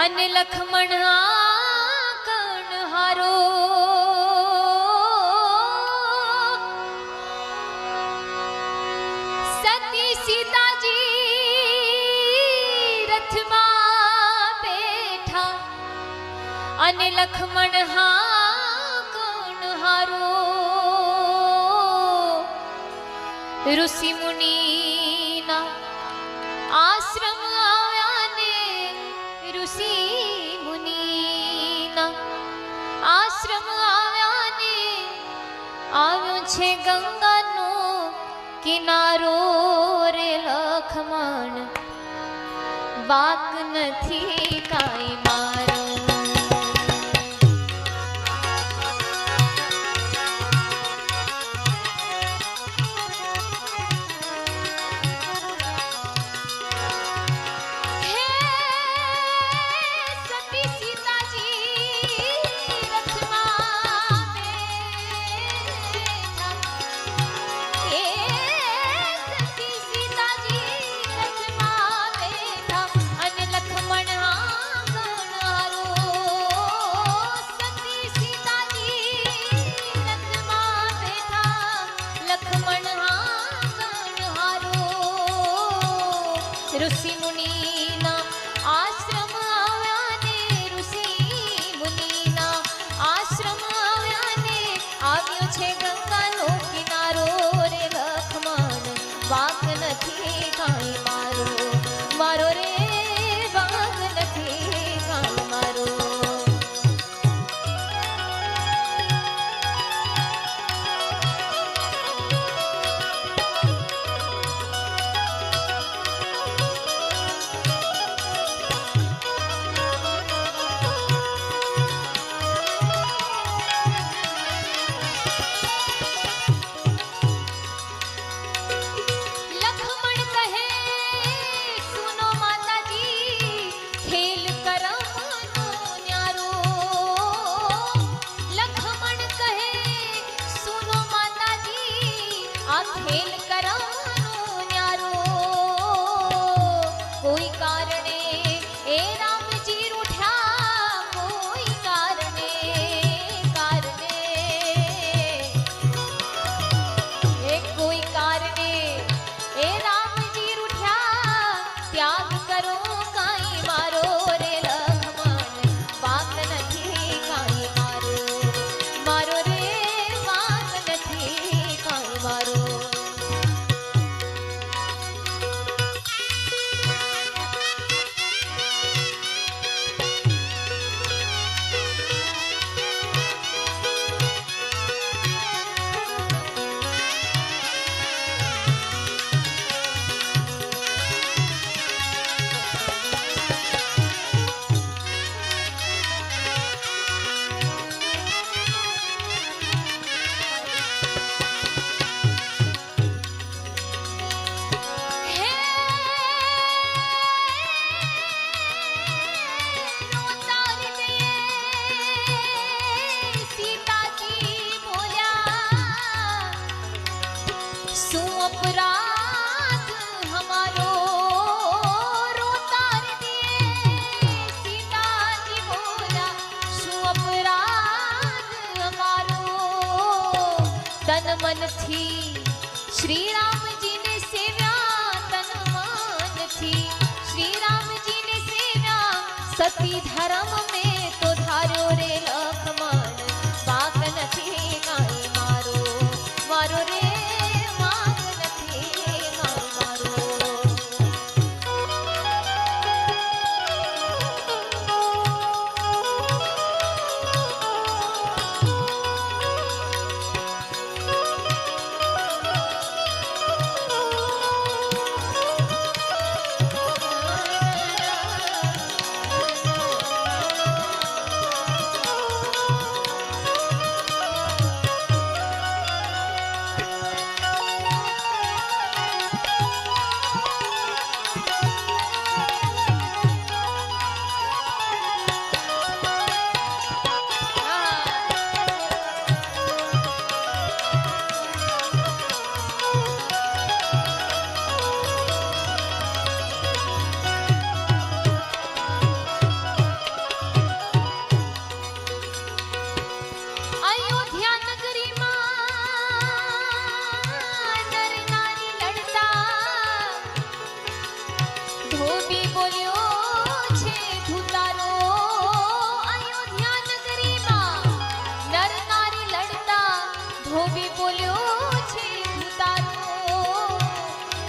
અને લખમણ કણહારો સતી સીતાજી રથમાં બેઠા અને લખમણ કણહારો ઋષિ મુનિના આશ્રમ આવ્યા ને ઋષિ મુનિના આશ્રમ આવ્યા ને આવ્યો છે ગંગાનો કિનારો રે લખમણ વાક નથી કાંઈ મારો ऋषि मुनिना आश्रम આવ્યા ને ઋષિ મુનિના આશ્રમ આવ્યા ને આવ્યો છે ગંગાનો કિનારો રે લખમણ વાક નથી કાંઈ મારો મારો રે વાક નથી કાંઈ મારો ખેલ કરવાનો ન્યારો કોઈ કારણે એ રામજી રૂઠ્યા કોઈ કારણે કોઈ કારણે એ રામજી રૂઠ્યા ત્યાગ કરો કાંઈ મારો રે લખમણ વાક નથી કાંઈ મારો મારો રે વાક નથી કાંઈ મારો अपराध हमारो रोता रे सीताजी बोला शू अपराध हमारो तन मन थी श्री रामजी ने सेव्या तन मन थी श्री रामजी ने सेव्या सती धर्म में तो धार्यो रे लखमण वाक નથી કાંઈ મારો મારો રે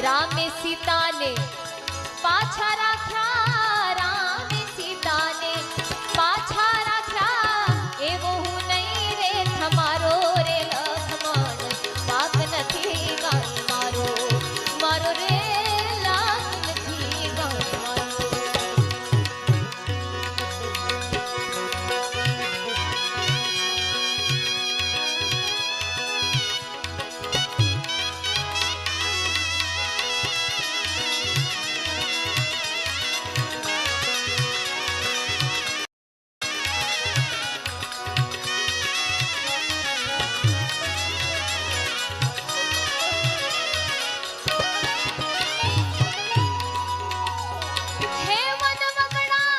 રામે સીતાને પાછા રાખ્યા, રામે સીતાને પાછા રાખ્યા. એવો હું નહીં રે તમારો રે લખમણ, વાક નથી ગાય મારો, મારો રે લાગ નથી ગાય મારો. હે વનવગડામાં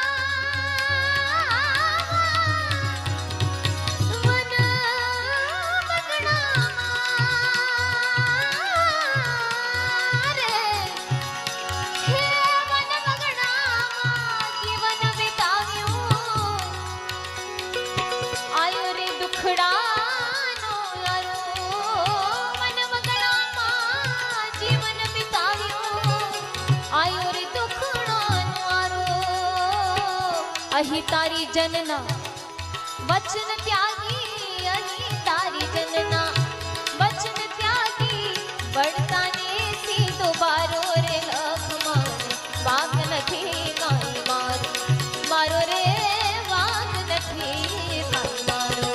રે, હે વનવગડામાં જીવન વિતાવ્યું. આયો રે દુખડાનો આયો, વનવગડામાં જીવન વિતાવ્યું. આયો રે દુખડાનો આરો. અહીં તારી જનના વચન ત્યાગી, અહીં તારી જનના વચન ત્યાગી. વળતાને સીધો બારો રે લખમણ, વાક નથી કાંઈ મારો, મારો રે વાક નથી કાંઈ મારો.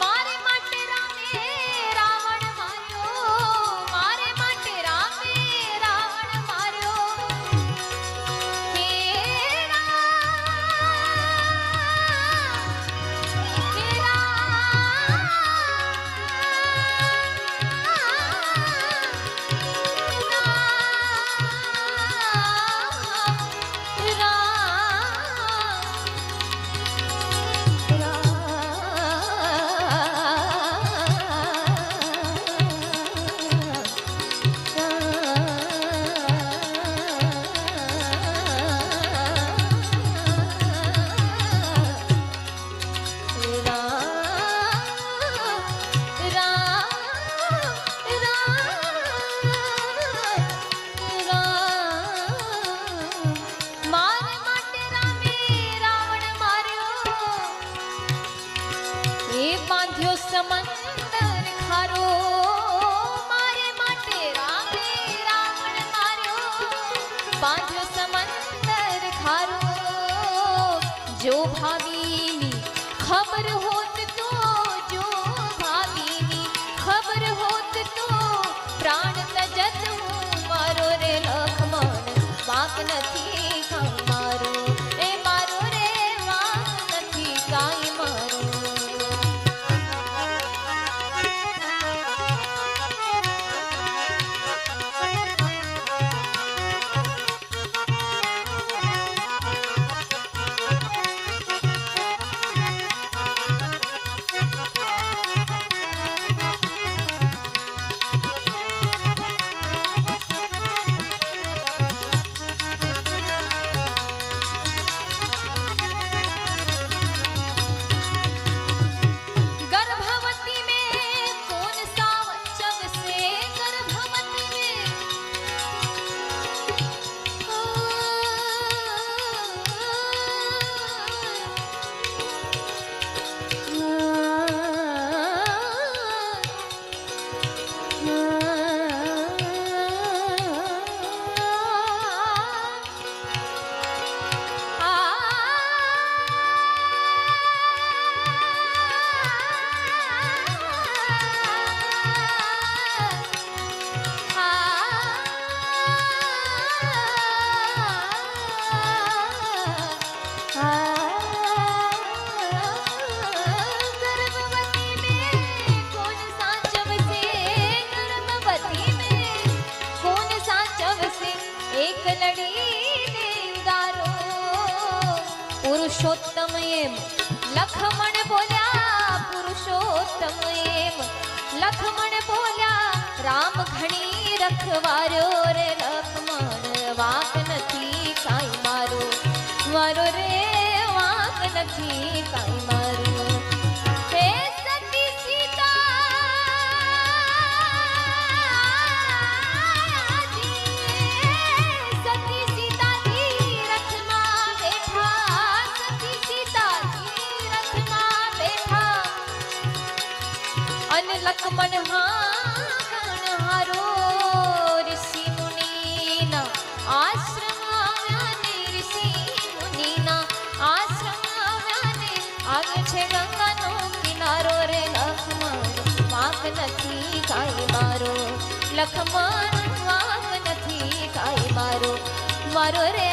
મારે માટે રામે રાવણ માર્યો, મારે માટે રામે રાવણ માર્યો. હે મારે માટે રામે રાવણ માર્યો. એ બાંધ્યો સમંદર ખારો. મારે માટે રામે રાવણ માર્યો, બાંધ્યો સમંદર ખારો. જો ભાવીની ખબર હોત તો, જો ભાવીની ખબર હોત તો પ્રાણ તજત હું મારો રે લખમણ, વાક નથી કાંઈ મારો, એ મારો રે વાક નથી કાંઈ મારો. પુરુષોત્તમ એમ લખમણ બોલ્યા પુરુષોત્તમ એમ લખમણ બોલ્યા રામ ઘણી રખવાર્યો રે લખમણ વાંક નથી કાંઈ મારો મારો રે વાંક નથી કાંઈ મારો હે સતી સીતાજી રથમાં બેઠા સતી સીતાજી રથમાં બેઠા અન લખમણ હારો ઋષિ મુનિના આશ્રમ આવ્યા ને ઋષિ મુનિના આશ્રમ આવ્યા ને આવ્યો છે ગંગાનો કિનારો રે લખમણ વાંક નથી કાંઈ મારો લખમણ વાંક નથી કાંઈ મારો મારો રે